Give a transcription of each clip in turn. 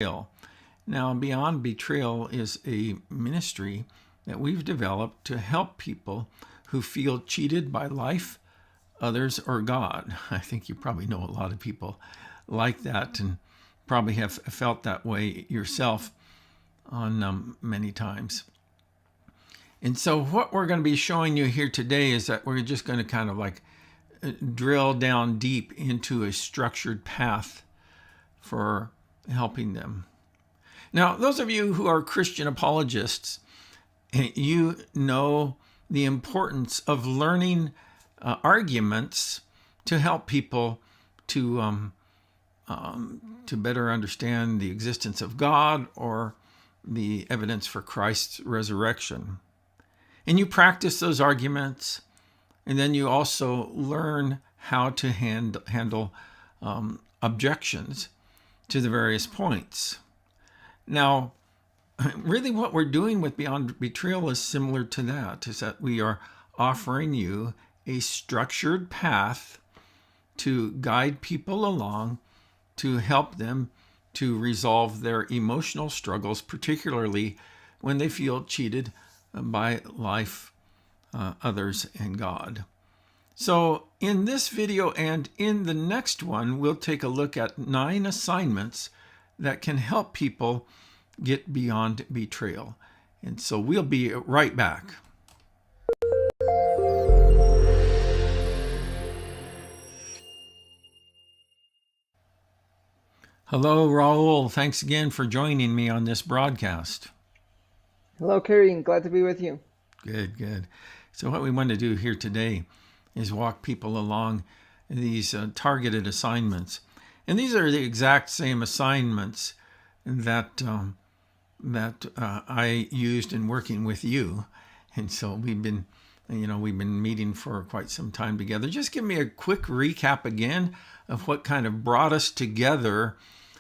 Betrayal. Now, Beyond Betrayal is a ministry that we've developed to help people who feel cheated by life, others, or God. I think you probably know a lot of people like that and probably have felt that way yourself on many times. And so, what we're going to be showing you here today is that we're just going to kind of like drill down deep into a structured path for helping them. Now, those of you who are Christian apologists, you know the importance of learning arguments to help people to better understand the existence of God or the evidence for Christ's resurrection. And you practice those arguments, and then you also learn how to handle objections to the various points. Now, really what we're doing with Beyond Betrayal is similar to that, is that we are offering you a structured path to guide people along, to help them to resolve their emotional struggles, particularly when they feel cheated by life, others, and God. So in this video and in the next one, we'll take a look at 9 assignments that can help people get beyond betrayal. And so we'll be right back. Hello, Raul. Thanks again for joining me on this broadcast. Hello, Kerry. Glad to be with you. Good. So what we want to do here today is walk people along these targeted assignments. And these are the exact same assignments that I used in working with you. And so we've been meeting for quite some time together. Just give me a quick recap again of what kind of brought us together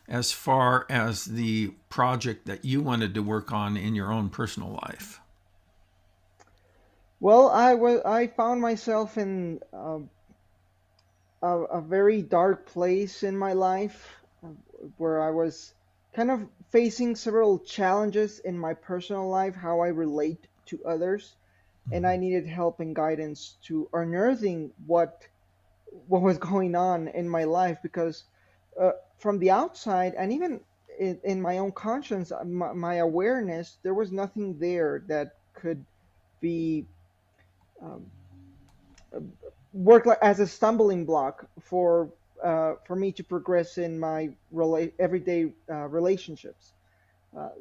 as far as the project that you wanted to work on in your own personal life. Well, I found myself in a very dark place in my life where I was kind of facing several challenges in my personal life, how I relate to others, and I needed help and guidance to unearthing what was going on in my life because from the outside and even in my own conscience, my awareness, there was nothing there that could be um, work like as a stumbling block for me to progress in my everyday relationships.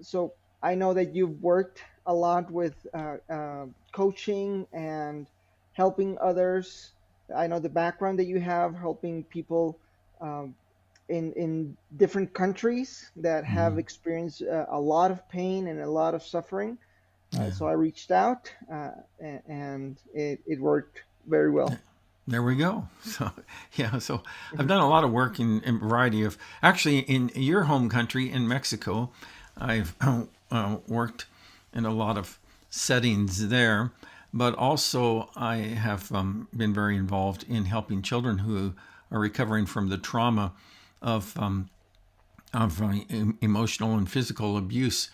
So I know that you've worked a lot with coaching and helping others. I know the background that you have helping people um, in different countries that have Mm-hmm. experienced a lot of pain and a lot of suffering. Yeah. So I reached out and it worked very well. There we go. So I've done a lot of work in a variety of, actually in your home country, in Mexico. I've worked in a lot of settings there, but also I have been very involved in helping children who are recovering from the trauma of emotional and physical abuse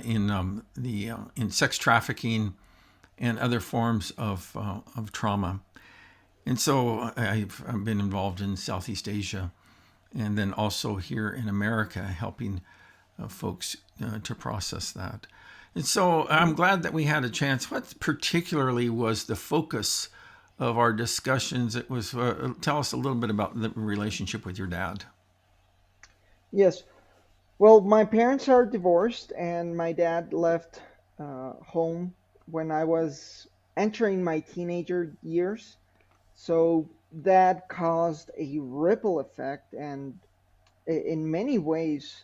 in sex trafficking and other forms of trauma. And so I've been involved in Southeast Asia and then also here in America helping folks to process that. And so I'm glad that we had a chance. What particularly was the focus of our discussions? It was, tell us a little bit about the relationship with your dad. Yes. Well, my parents are divorced, and my dad left home when I was entering my teenager years. So that caused a ripple effect, and in many ways,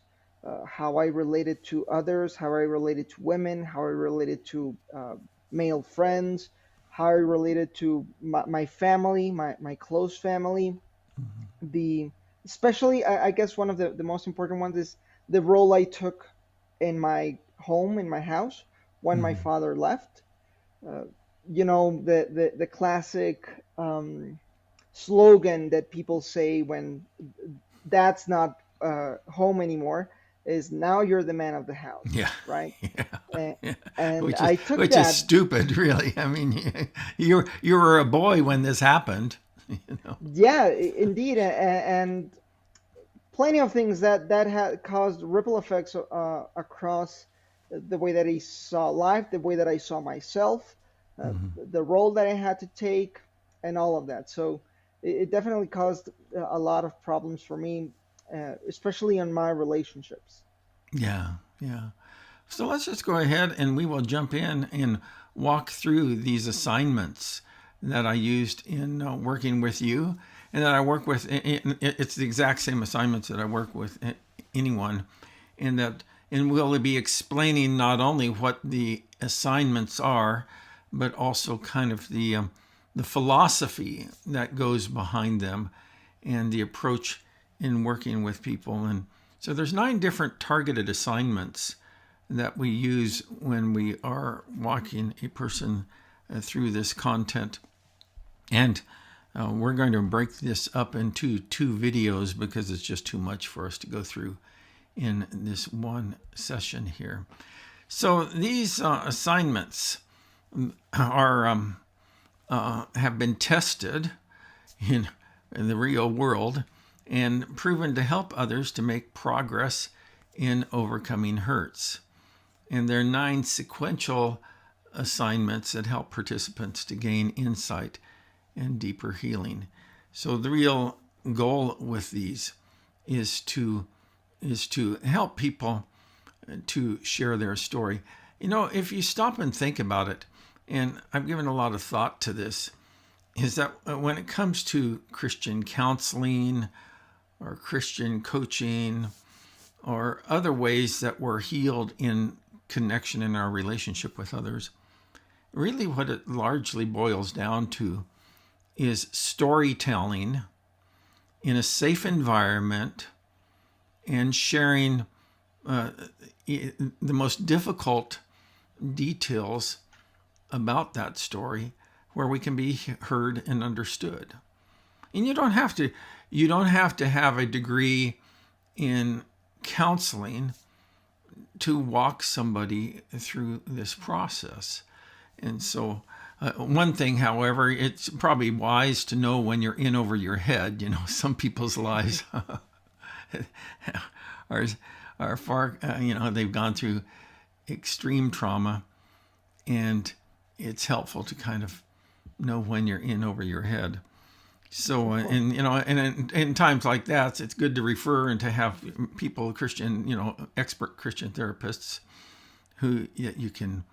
how I related to others, how I related to women, how I related to male friends, how I related to my family, my close family. The especially, I guess one of the most important ones is the role I took in my home, in my house, when my Mm-hmm. father left. Uh, the classic slogan that people say when that's not home anymore is now you're the man of the house, Yeah. right? Yeah. And, Yeah. and Which is I took which is that. stupid, really. I mean, you were a boy when this happened, you know. Yeah, indeed, and plenty of things that had caused ripple effects across the way that I saw life, the way that I saw myself, Mhm. the role that I had to take, and all of that. So it definitely caused a lot of problems for me, especially on my relationships. Yeah. Yeah. So let's just go ahead and we will jump in and walk through these assignments that I used in working with you, and that I work with. It's the exact same assignments that I work with anyone, and that and we'll be explaining not only what the assignments are, but also kind of the philosophy that goes behind them, and the approach in working with people. And so there's 9 different targeted assignments that we use when we are walking a person through this content. And we're going to break this up into 2 videos because it's just too much for us to go through in this one session here. So these assignments are have been tested in the real world and proven to help others to make progress in overcoming hurts. And there are 9 sequential assignments that help participants to gain insight and deeper healing. So the real goal with these is to help people to share their story. You know, if you stop and think about it, and I've given a lot of thought to this, is that when it comes to Christian counseling or Christian coaching or other ways that we're healed in connection in our relationship with others, really what it largely boils down to is storytelling in a safe environment and sharing the most difficult details about that story where we can be heard and understood. And you don't have to have a degree in counseling to walk somebody through this process. And so, one thing, however, it's probably wise to know when you're in over your head. You know, some people's lives are, are far, they've gone through extreme trauma, and it's helpful to kind of know when you're in over your head. So, Of course. and in times like that, it's good to refer and to have people, expert Christian therapists who you can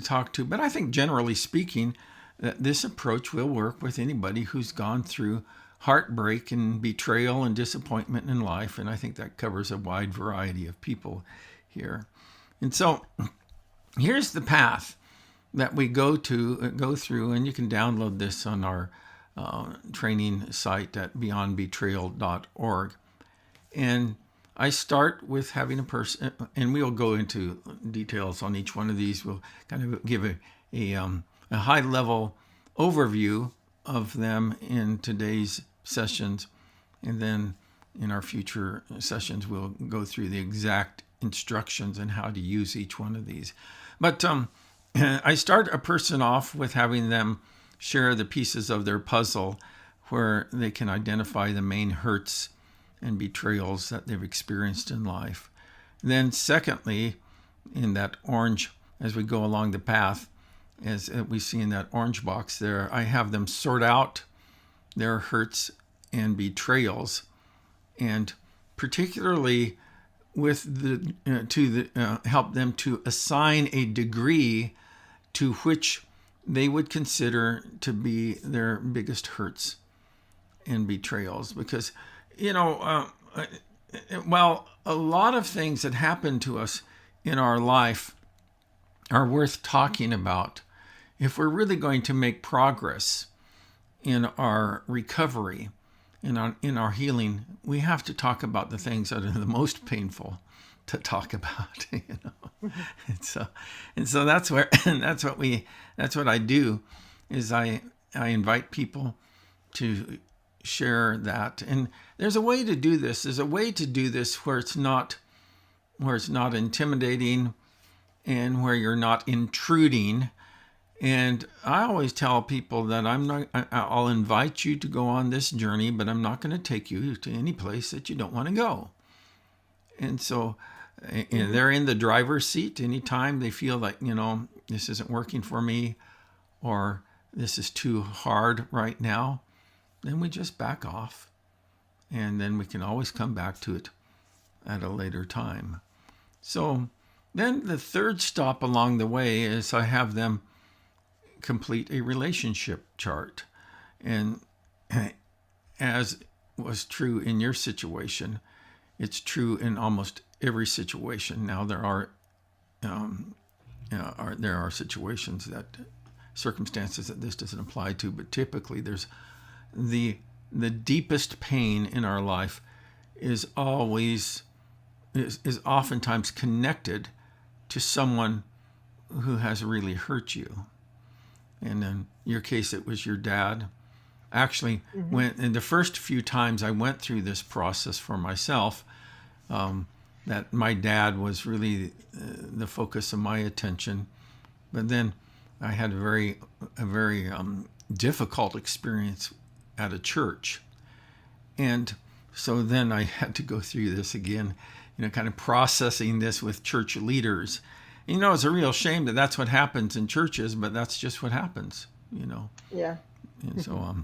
talk to. But I think generally speaking, that this approach will work with anybody who's gone through heartbreak and betrayal and disappointment in life. And I think that covers a wide variety of people here. And so here's the path that we go through, and you can download this on our training site at beyondbetrayal.org. And I start with having a person, and we'll go into details on each one of these. We'll kind of give a high level overview of them in today's sessions, and then in our future sessions we'll go through the exact instructions and how to use each one of these. But I start a person off with having them share the pieces of their puzzle where they can identify the main hurts and betrayals that they've experienced in life. Then secondly, in that orange, as we go along the path, as we see in that orange box there, I have them sort out their hurts and betrayals, and particularly with help them to assign a degree to which they would consider to be their biggest hurts and betrayals. Because, while a lot of things that happen to us in our life are worth talking about, if we're really going to make progress in our recovery, in our healing, we have to talk about the things that are the most painful to talk about. And so that's where that's what I do, is I invite people to share that. And there's a way to do this. There's a way to do this where it's not where it's not intimidating and where you're not intruding. And I always tell people that I'll invite you to go on this journey, but I'm not going to take you to any place that you don't want to go. And so and they're in the driver's seat anytime they feel like, this isn't working for me or this is too hard right now, then we just back off. And then we can always come back to it at a later time. So then the third stop along the way is I have them complete a relationship chart. And as was true in your situation, it's true in almost every situation. Now there are situations circumstances that this doesn't apply to, but typically there's the deepest pain in our life is oftentimes connected to someone who has really hurt you. And in your case, it was your dad. Actually, when in the first few times I went through this process for myself, that my dad was really the focus of my attention. But then I had a very difficult experience at a church. And so then I had to go through this again, kind of processing this with church leaders. It's a real shame that that's what happens in churches, but that's just what happens, Yeah. And so,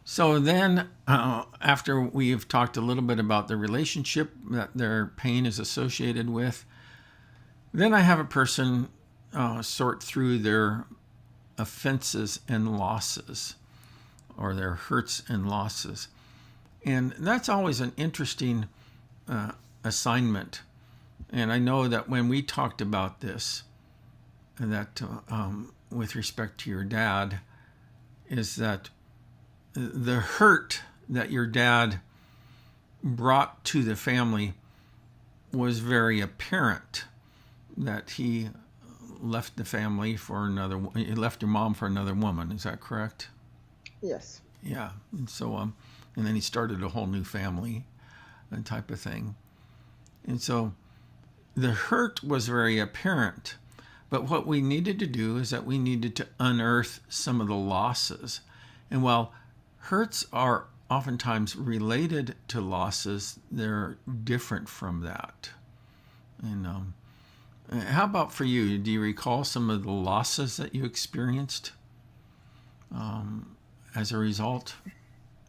so then after we've talked a little bit about the relationship that their pain is associated with, then I have a person sort through their offenses and losses, or their hurts and losses. And that's always an interesting assignment. And I know that when we talked about this, that with respect to your dad, is that the hurt that your dad brought to the family was very apparent, that he left the family he left your mom for another woman. Is that correct? Yes. Yeah. And so, and then he started a whole new family and type of thing. And so the hurt was very apparent. But what we needed to do is that we needed to unearth some of the losses. And while hurts are oftentimes related to losses, they're different from that. And how about for you? Do you recall some of the losses that you experienced as a result?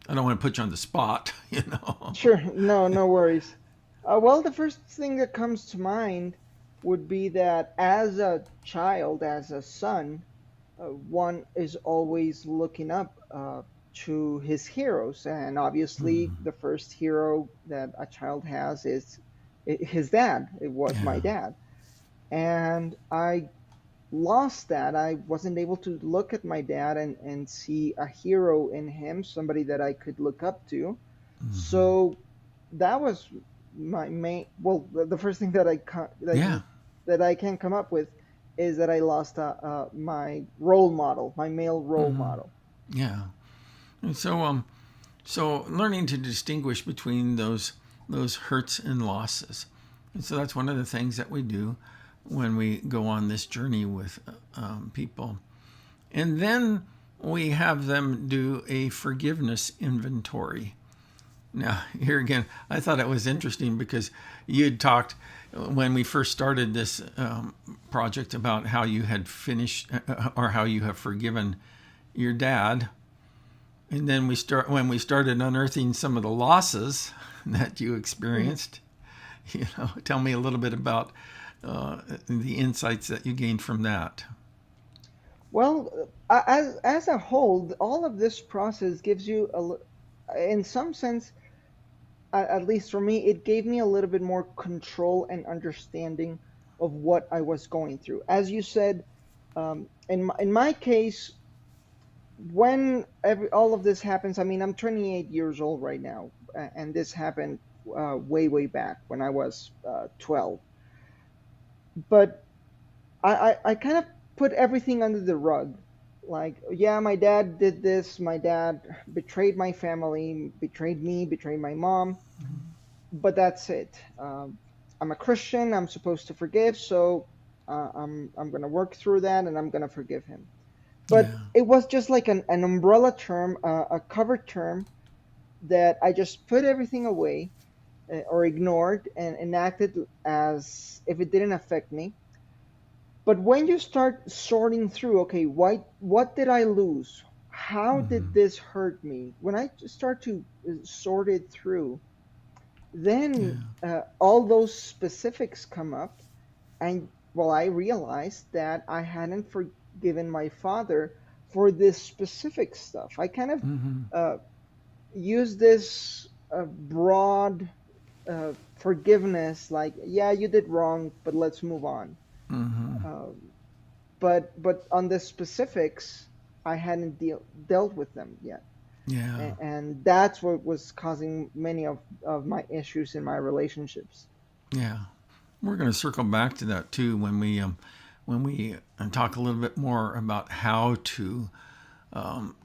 I don't want to put you on the spot, Sure. No worries. Well, the first thing that comes to mind would be that as a child, as a son, one is always looking up to his heroes. And obviously, the first hero that a child has is his dad. It was my dad. And I lost that. I wasn't able to look at my dad and see a hero in him, somebody that I could look up to. So that was my main. Well, the first thing that I can come up with is that I lost my role model, my male role model. Yeah, and so learning to distinguish between those hurts and losses, and so that's one of the things that we do when we go on this journey with people, and then we have them do a forgiveness inventory. Now, here again, I thought it was interesting because you had talked when we first started this project about how you had finished or how you have forgiven your dad. And then when we started unearthing some of the losses that you experienced, tell me a little bit about the insights that you gained from that. Well, as a whole, all of this process gives you, in some sense, at least for me, it gave me a little bit more control and understanding of what I was going through. As you said, in my case, when all of this happens, I mean, I'm 28 years old right now, and this happened way back when I was 12. But I kind of put everything under the rug. Like, yeah, my dad did this. My dad betrayed my family, betrayed me, betrayed my mom. but that's it. I'm a Christian. I'm supposed to forgive, so I'm gonna work through that, and I'm gonna forgive him. But Yeah. it was just like an umbrella term, a cover term that I just put everything away, or ignored, and acted as if it didn't affect me. But when you start sorting through, okay, what did I lose? How did Hmm. this hurt me? When I start to sort it through, then Yeah. all those specifics come up, and well, I realized that I hadn't forgiven my father for this specific stuff. I kind of Hmm. uh, use this broad forgiveness, like, yeah, you did wrong, but let's move on. Hmm. Um, but on the specifics, I hadn't dealt with them yet, Yeah. and that's what was causing many of my issues in my relationships. Yeah. We're going to circle back to that too when we talk a little bit more about how to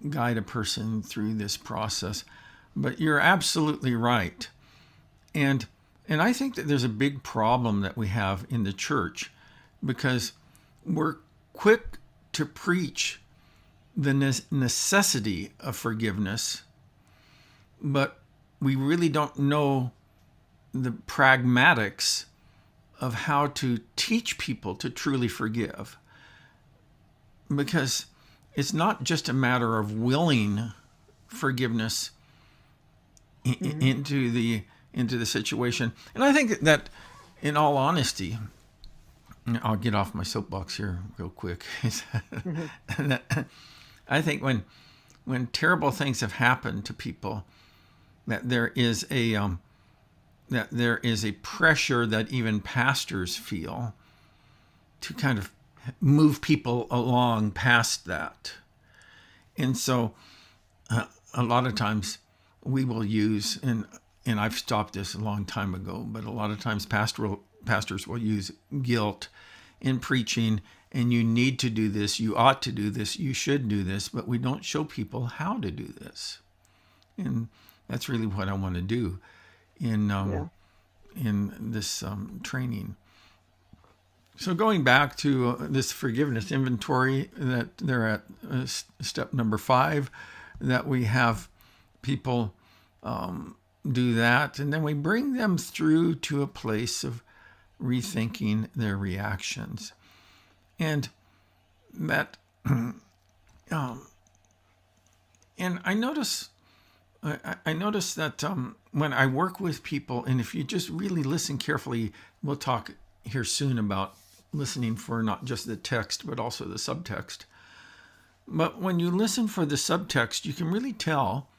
guide a person through this process. But you're absolutely right, and I think that there's a big problem that we have in the church because we're quick to preach the necessity of forgiveness, but we really don't know the pragmatics of how to teach people to truly forgive. Because it's not just a matter of willing forgiveness Hmm. into the situation. And I think that, in all honesty, I'll get off my soapbox here real quick. Hmm. I think when terrible things have happened to people, that there is a pressure that even pastors feel to kind of move people along past that. And so a lot of times we will use, and I've stopped this a long time ago, but a lot of times pastors will use guilt in preaching, and you need to do this, you ought to do this, you should do this, but we don't show people how to do this. And that's really what I want to do in Yeah. this training. So going back to this forgiveness inventory, that they're at step number 5, that we have people do that, and then we bring them through to a place of rethinking their reactions. And that, and I notice that when I work with people, and if you just really listen carefully, we'll talk here soon about listening for not just the text but also the subtext. But when you listen for the subtext, you can really tell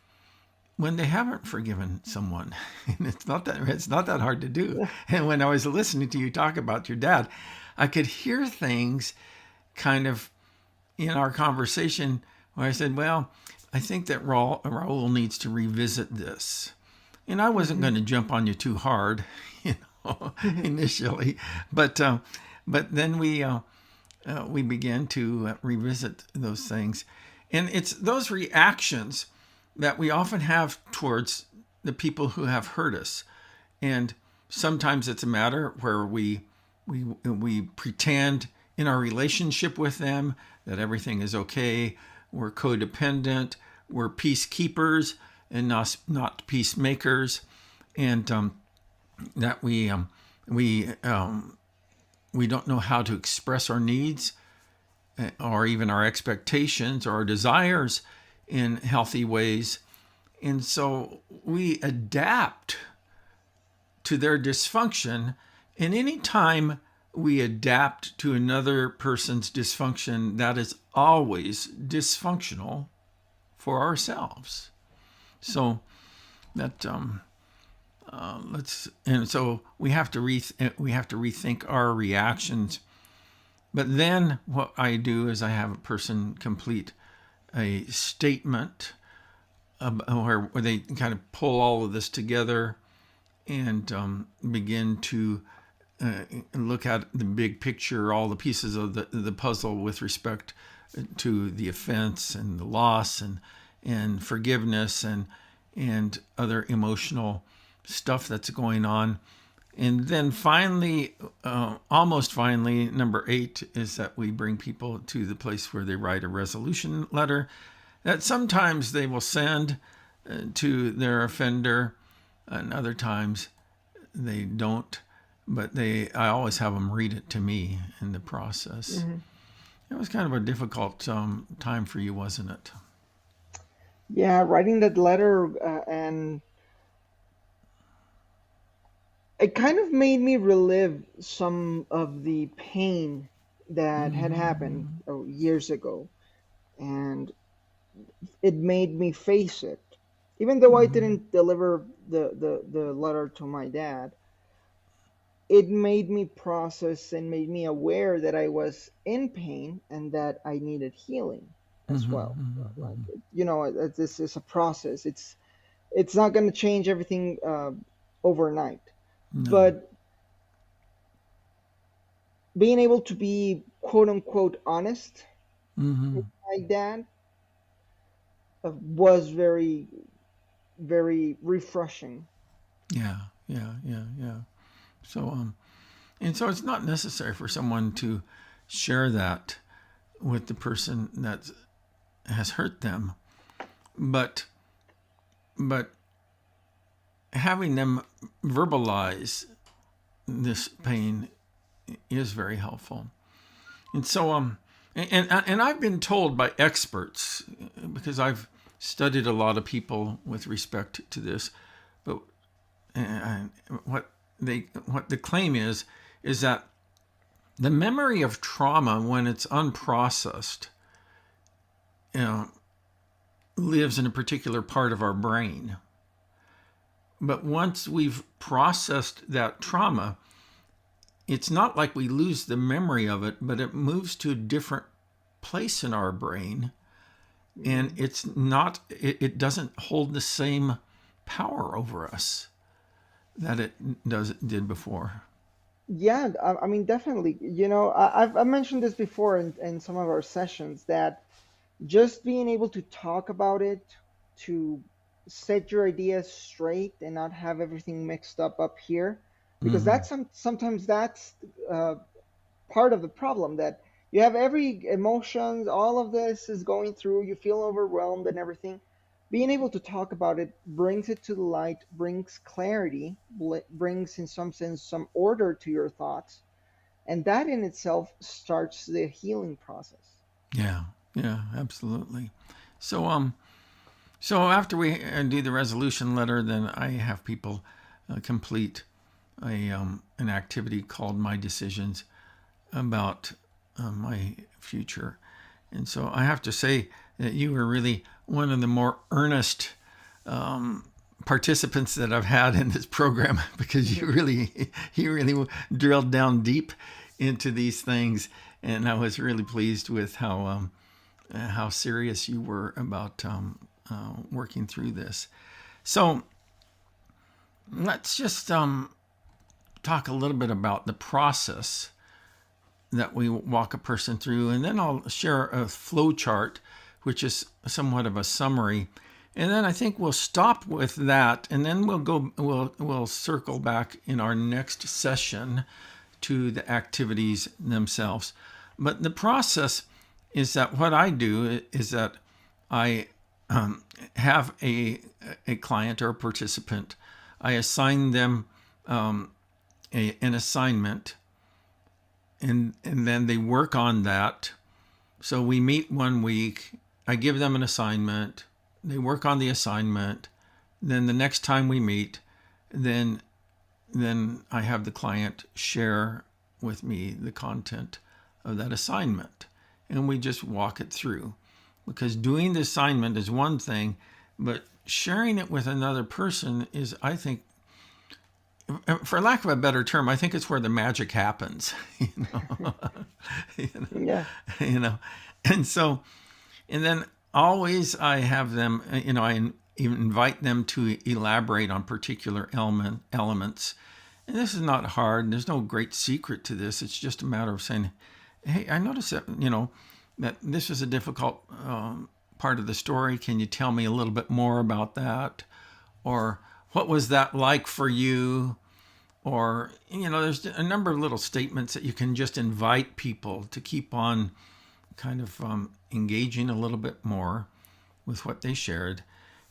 when they haven't forgiven someone. And it's not that hard to do. And when I was listening to you talk about your dad, I could hear things kind of in our conversation where I said, well, I think that Raul needs to revisit this. And I wasn't Hmm. going to jump on you too hard, you initially, but then we began to revisit those things, and it's those reactions that we often have towards the people who have hurt us, and sometimes it's a matter where we pretend in our relationship with them that everything is okay. We're codependent. We're peacekeepers and not peacemakers, and that we don't know how to express our needs or even our expectations or our desires in healthy ways, and so we adapt to their dysfunction. And anytime we adapt to another person's dysfunction, that is always dysfunctional for ourselves. So that let's and so we have to rethink our reactions. But then what I do is I have a person complete a statement where they kind of pull all of this together and begin to look at the big picture, all the pieces of the puzzle with respect to the offense and the loss and forgiveness and other emotional stuff that's going on. And then finally, almost finally, number 8 is that we bring people to the place where they write a resolution letter that sometimes they will send to their offender, and other times they don't. But I always have them read it to me in the process. Hmm. It was kind of a difficult time for you, wasn't it? Yeah, writing that letter, and it kind of made me relive some of the pain that had happened Mm-hmm. years ago, and it made me face it. Even though I Mm-hmm. didn't deliver the letter to my dad, it made me process and made me aware that I was in pain and that I needed healing as well. Like, Mm-hmm. this is a process. It's not going to change everything overnight, No. but being able to be quote unquote honest with Mm-hmm. my dad was very, very refreshing. Yeah, yeah. So, and so it's not necessary for someone to share that with the person that has hurt them, but but having them verbalize this pain is very helpful. And so, and I've been told by experts, because I've studied a lot of people with respect to this, but and what the claim is that the memory of trauma, when it's unprocessed, you know, lives in a particular part of our brain. But once we've processed that trauma, it's not like we lose the memory of it, but it moves to a different place in our brain, and Mhm. it doesn't hold the same power over us that it did before. Yeah, I mean, definitely. I've mentioned this before in some of our sessions that just being able to talk about it, to set your ideas straight and not have everything mixed up here, because Mm-hmm. sometimes that's uh, part of the problem, that you have every emotions, all of this is going through, you feel overwhelmed and everything. Being able to talk about it brings it to the light, brings clarity, brings in some sense some order to your thoughts, and that in itself starts the healing process. Yeah, yeah, absolutely. So, so after we do the resolution letter, then I have people complete an activity called My Decisions about my future. And so I have to say that you were really one of the more earnest participants that I've had in this program, because you really drilled down deep into these things, and I was really pleased with how serious you were about working through this. So let's just talk a little bit about the process that we walk a person through, and then I'll share a flow chart, which is somewhat of a summary. And then I think we'll stop with that, and then we'll circle back in our next session to the activities themselves. But the process is that what I do is that I have a client or a participant. I assign them an assignment, and then they work on that. So we meet one week. I give them an assignment. They work on the assignment. Then the next time we meet, then I have the client share with me the content of that assignment, and we just walk it through. Because doing the assignment is one thing, but sharing it with another person is, I think, for lack of a better term, I think it's where the magic happens. You know, Yeah. you know, and so, and then always I have them. I invite them to elaborate on particular elements. And this is not hard. There's no great secret to this. It's just a matter of saying, "Hey, I noticed that that this is a difficult part of the story. Can you tell me a little bit more about that?" Or what was that like for you? Or, there's a number of little statements that you can just invite people to keep on kind of engaging a little bit more with what they shared.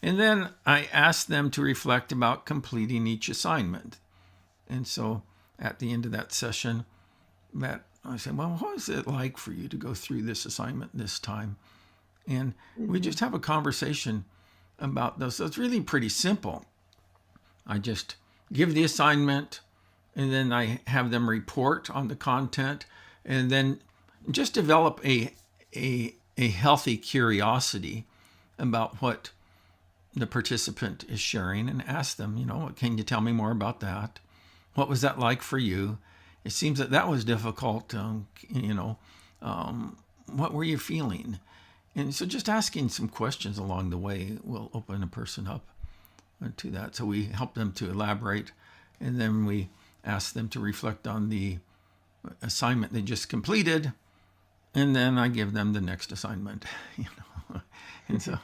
And then I asked them to reflect about completing each assignment. And so at the end of that session, that I said, well, what was it like for you to go through this assignment this time? And we Mm-hmm. just have a conversation about those. So it's really pretty simple. I just give the assignment, and then I have them report on the content, and then just develop a healthy curiosity about what the participant is sharing, and ask them, can you tell me more about that? What was that like for you? It seems that was difficult. What were you feeling? And so just asking some questions along the way will open a person up to that. So we help them to elaborate, and then we ask them to reflect on the assignment they just completed, and then I give them the next assignment. And so,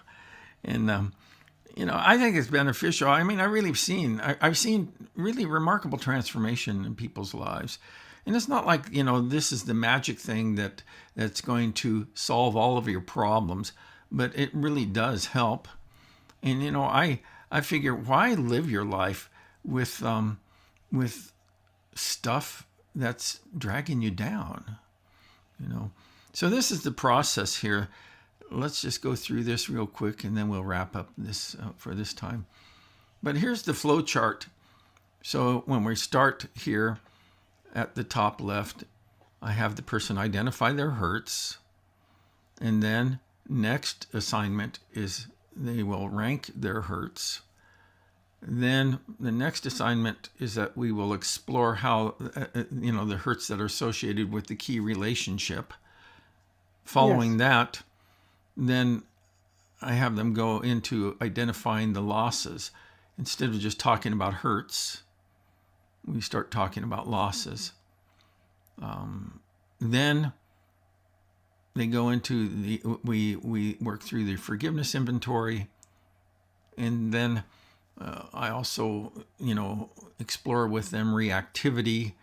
and I think it's beneficial. I mean, I've seen really remarkable transformation in people's lives. And it's not like, this is the magic thing that's going to solve all of your problems, but it really does help. And, I figure, why live your life with stuff that's dragging you down, So this is the process here. Let's just go through this real quick, and then we'll wrap up this for this time. But here's the flow chart. So when we start here at the top left, I have the person identify their hurts. And then next assignment is they will rank their hurts. Then the next assignment is that we will explore how, the hurts that are associated with the key relationship. Yes. Following that, then I have them go into identifying the losses. Instead of just talking about hurts, we start talking about losses. Then they go into we work through the forgiveness inventory, and then I also explore with them reactivity.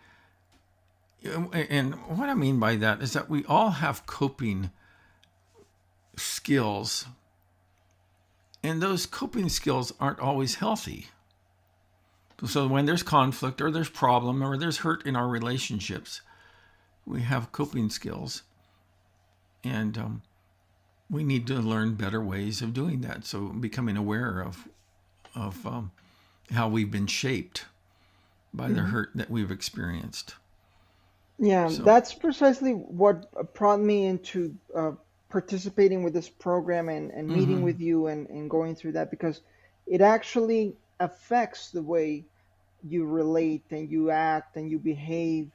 And what I mean by that is that we all have coping skills, and those coping skills aren't always healthy. So when there's conflict or there's problem or there's hurt in our relationships, we have coping skills, and we need to learn better ways of doing that. So becoming aware of how we've been shaped by the Hmm. hurt that we've experienced. Yeah, So, that's precisely what brought me into participating with this program and meeting mm-hmm, with you and going through that because it actually affects the way you relate and you act and you behave.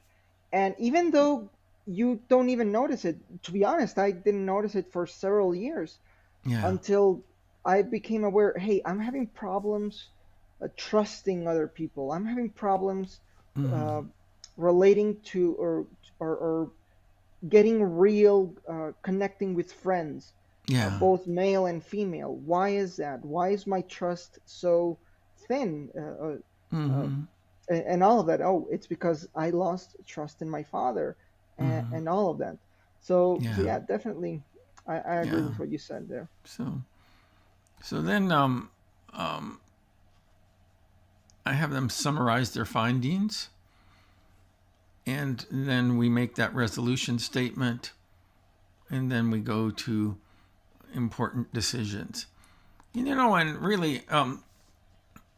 And even though you don't even notice it, to be honest, I didn't notice it for several years yeah, until I became aware, hey, I'm having problems trusting other people. I'm having problems mm-hmm, uh, relating to or getting real, connecting with friends, yeah, both male and female. Why is that? Why is my trust so thin? mm-hmm, And all of that. Oh, it's because I lost trust in my father, mm-hmm, and all of that. So yeah, yeah, definitely, I agree yeah. with what you said there. So then I have them summarize their findings, and then we make that resolution statement, and then we go to important decisions. And really,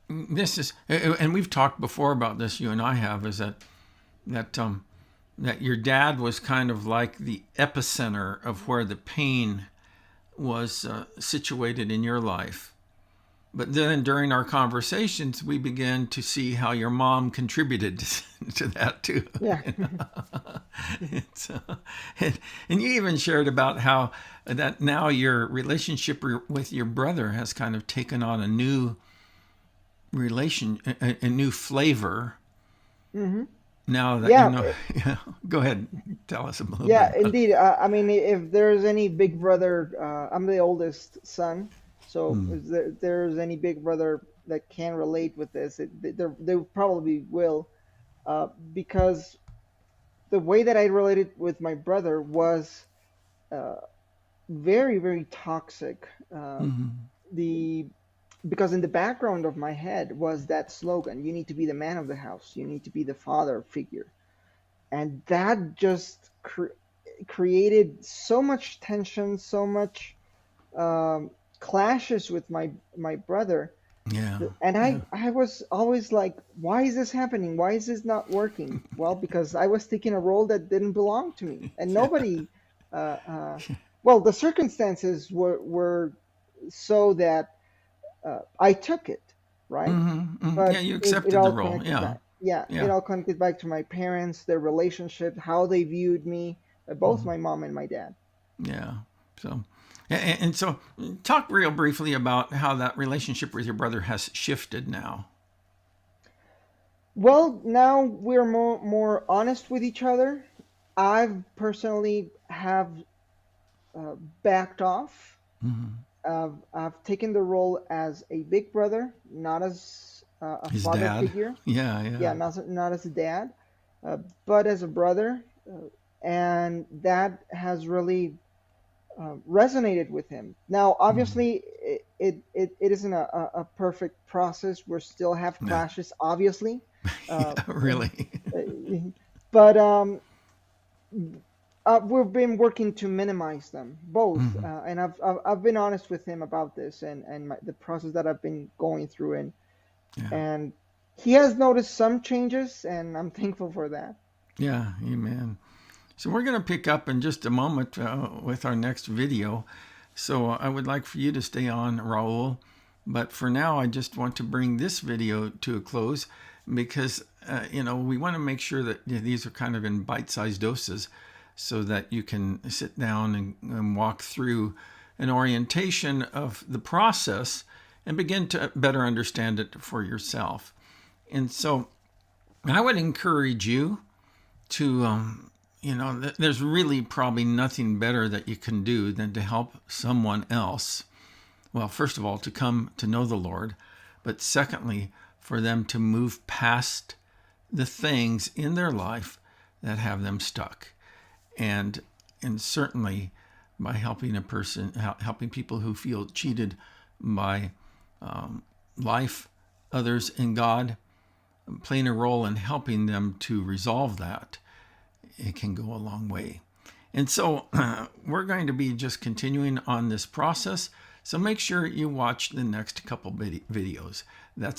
this is, and we've talked before about this. You and I have, is that that your dad was kind of like the epicenter of where the pain was situated in your life. But then during our conversations, we began to see how your mom contributed to that too. Yeah. It's, and you even shared about how that now your relationship with your brother has kind of taken on a new a new flavor. Hmm. Now that Yeah. yeah, go ahead, tell us a little bit Yeah, about it. indeed. I mean, if there's any big brother, I'm the oldest son. So if there's any big brother that can relate with this. They probably will, because the way that I related with my brother was uh, very, very toxic. Hmm. The Because in the background of my head was that slogan: "You need to be the man of the house. You need to be the father figure," and that just created so much tension, so much um, clashes with my brother. Yeah. And Yeah. I was always like, why is this happening? Why is this not working? Well, because I was taking a role that didn't belong to me, and Yeah. nobody. Uh, uh, well, the circumstances were so that I took it, right? Hmm. Yeah. But You it accepted the all role. connected Yeah. back. Yeah, it Yeah. all connected back to my parents, their relationship, how they viewed me, both Hmm. my mom and my dad. Yeah. So, and so, talk real briefly about how that relationship with your brother has shifted now. Well, now we're more honest with each other. I've personally have uh, backed off. Hmm. I've taken the role as a big brother, not as a His father dad. figure. Yeah. Yeah. Yeah, not as a dad, but as a brother, and that has really resonated with him. Now, Hmm. obviously, it isn't a perfect process. We still have Yeah. clashes, obviously, uh, Yeah. Really. uh, but we've been working to minimize them both, Hmm. and I've been honest with him about this and the process that I've been going through, Yeah. and he has noticed some changes, and I'm thankful for that. Yeah. Amen. So we're going to pick up in just a moment with our next video. So I would like for you to stay on, Raul. But for now, I just want to bring this video to a close because, we want to make sure that these are kind of in bite-sized doses so that you can sit down and walk through an orientation of the process and begin to better understand it for yourself. And so I would encourage you to there's really probably nothing better that you can do than to help someone else. Well, first of all, to come to know the Lord, but secondly, for them to move past the things in their life that have them stuck. And and certainly by helping a person, helping people who feel cheated by life, others, and God, playing a role in helping them to resolve that, it can go a long way. And so we're going to be just continuing on this process. So make sure you watch the next couple videos. That's